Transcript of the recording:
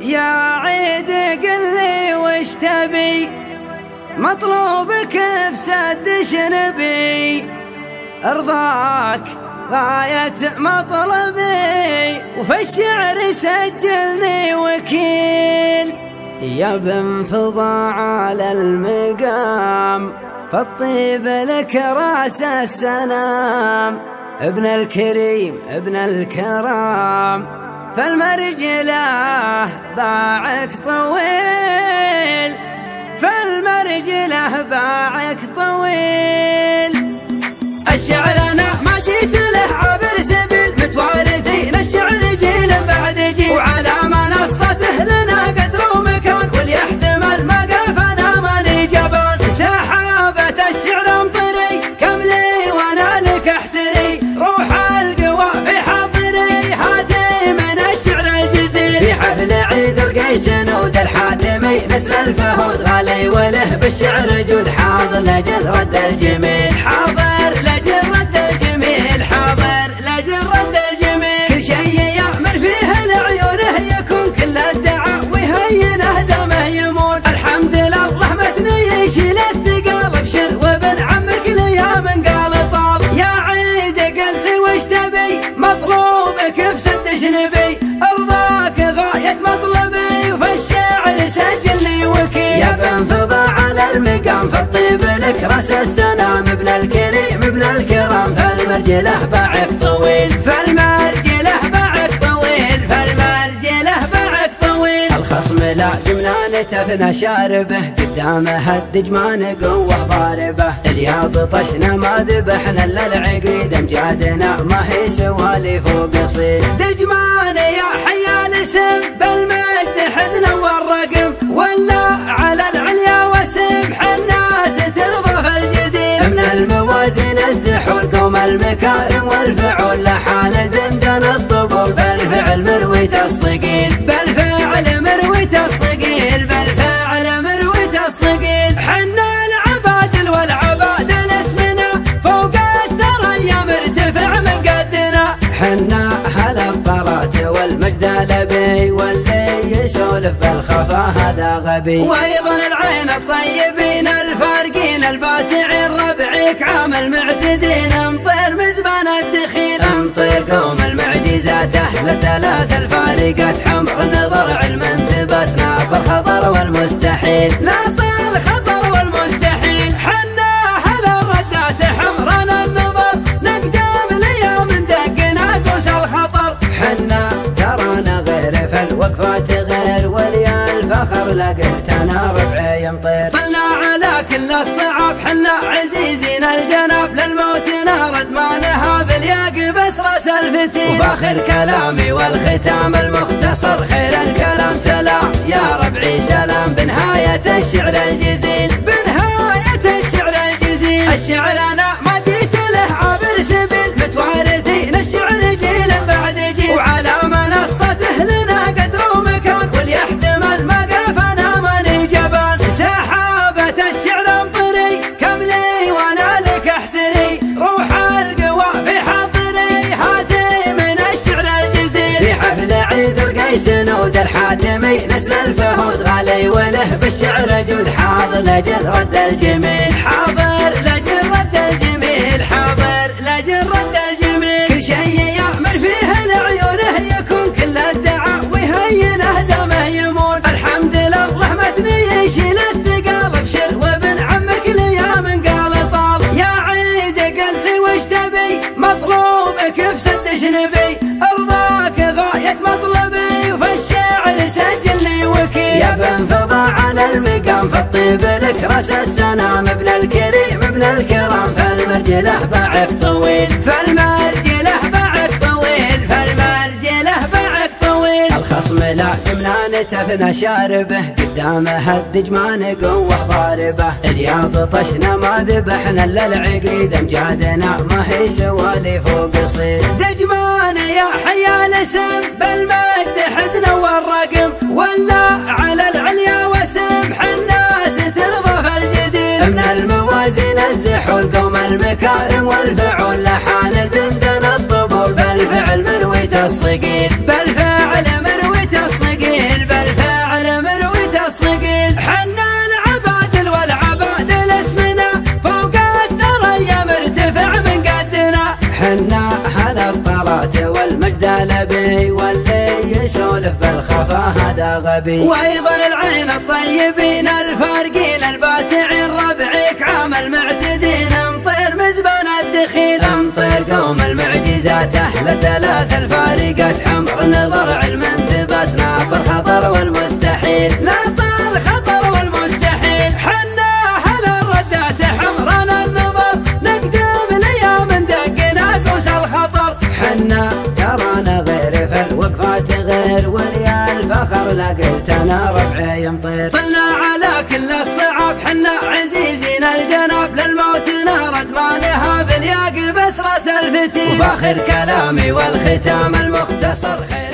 يا عيد قل لي وش تبي، مطلوبك بسد شنبي، ارضاك غاية مطلبي، وفي الشعر سجلني وكيل. يا بن فضاعل المقام، فالطيب لك راس السلام، ابن الكريم ابن الكرام، فالمرجله باعك طويل، فالمرجله باعك طويل. الشعر انا ما جيت له عبر سبيل، متوارثين الشعر جيل بعد جيل، وعلى منصته لنا قدر ومكان، واليحتمل ما قفنا ماني جبان. سحابة الشعر امطري كم لي وانا لك احتري، روح القوى في حضري هاتي من الشعر الجزيل. في حفل عيد القيس نود الحاتمي، نسل الفهود غالي وله بالشعر جود، حاضر لجل رد الجميل، حاضر لجل رد الجميل، حاضر لجل رد الجميل. كل شيء يأمر فيه لعيونه يكون، كل الدعاء ويهينه دمه يمون. الحمد لله متني يشيل الثقال، ابشر وابن عمك ليا من قال طال. يا عيد قل لي وش تبي، مطلوبك في سد شنبي، ارضاك غاية مطلبي، وفي الشعر سجلني وكيل. يا بن فضاعل المقام، فالطيب لك راس السلام، ابن الكريم ابن الكرام، فالمرجله باعك طويل، فالمرجله باعك طويل، فالمرجله باعك طويل. الخصم لا جمنا نتفنى شاربه، قدامه الدجمان قوه ضاربه، الياض طشنا ما ذبحنا الا العقيد، امجادنا ما هي سواليف وقصيد. دجمان يا حيال سم، بالمجد حزن والرقم، ولا على العليا وسمح الناس ترضى في الجديد. من الموازين الزحول قوم المكارم، والفعل لحان دندن الطبول، بالفعل مرويت الصقيل، بالفعل مرويت الصقيل، بالفعل مرويت الصقيل. حنا العبادل والعبادل اسمنا، فوق الثريا مرتفع من قدنا، حنا هل الطرات والمجد لبي، واللي يسولف بالخفا هذا غبي. وايضا العين الطيبين الفارقين، الباتعين ربعك عامل معتدين، امطير مزبان الدخيل، امطير قوم المعجزات اهل ثلاث الفارقات، حمر النظر علم انتبات، ناطر الخطر والمستحيل، ناطر الخطر والمستحيل. حنا هل الردات حمرنا النظر، نقدام الايام دقنا قوس الخطر، حنا ترانا غير في الوقفات غير، وليا الفخر لقيتنا ربعي يمطير. طلنا على كل الصعاب حنا عزيزين الجناب، للموت نارد ما نهاب الياق بس راس الفتيل. وفاخر كلامي والختام المختصر، خير الكلام سلام يا ربعي سلام، بنهاية الشعر الجزيل، بنهاية الشعر الجزيل. الشعر انا ما جيت له عبر سبيل، متوارثين الشعر جيل بعد جيل، وعلى منصته لنا قدر ومكان، واليحتمل ما قفنا ماني جبان. سحابة الشعر امطري كم لي وانا لك احتري، روح القوى في حضري هاتي من الشعر الجزيل. في حفل عيد القيس نود الحاتمي، نسل الفهود غالي وله بالشعر جود، حاضر لجل رد الجميل، حاضر لجل رد الجميل، حاضر لجل رد الجميل. كل شيء يأمر فيه لعيونه يكون، كل الدعاء ويهينه دمه يمون. الحمد لله متني يشيل الثقال، ابشر وابن عمك ليا من قال طال. يا عيد قل لي وش تبي، مطلوبك في سد شنبي، ارضاك غاية مطلبي، وفي الشعر سجلني وكيل. يا بن فضاعل المقام، فالطيب لك راس السلام، ابن الكريم ابن الكرام، فالمرجله باعك طويل، فالمرجله باعك طويل، فالمرجله باعك طويل. الخصم لا جمنا نتفنى شاربه، قدامه الدجمان قوه ضاربه، الياض طشنا ما ذبحنا الا العقيد، امجادنا ما هي سواليف وقصيد. دجمان يا حيال سم، بالمجد حزن والرقم، ولا على العليا وسمح الناس ترضى في الجديد. من الموازين الزحول قوم المكارم، والفعل لحان دندن الطبول، بالفعل مرويت الصقيل، بالفعل مرويت الصقيل، بالفعل لبي، واللي يسولف بالخفا هذا غبي. وايضا العين الطيبين الفارقين الباتعين ربعك عامل معتدين، انطير مزبان الدخيل انطير قوم المعجزات اهل ثلاث الفارقات، حمر نظر علم انثبات ناطر خطر والمستحيل، ناطر الخطر والمستحيل. حنا اهل الردات حمرنا النظر نقدم الايام ندقنا قوس الخطر، حنا ترانا غير في الوقفات غير وليا الفخر لقيتنا ربعي يمطير. طلنا على كل الصعاب حنا عزيزين الجناب، للموت نارد ما نهاب الياق بس راس الفتيل، وفاخر كلامي والختام المختصر خير.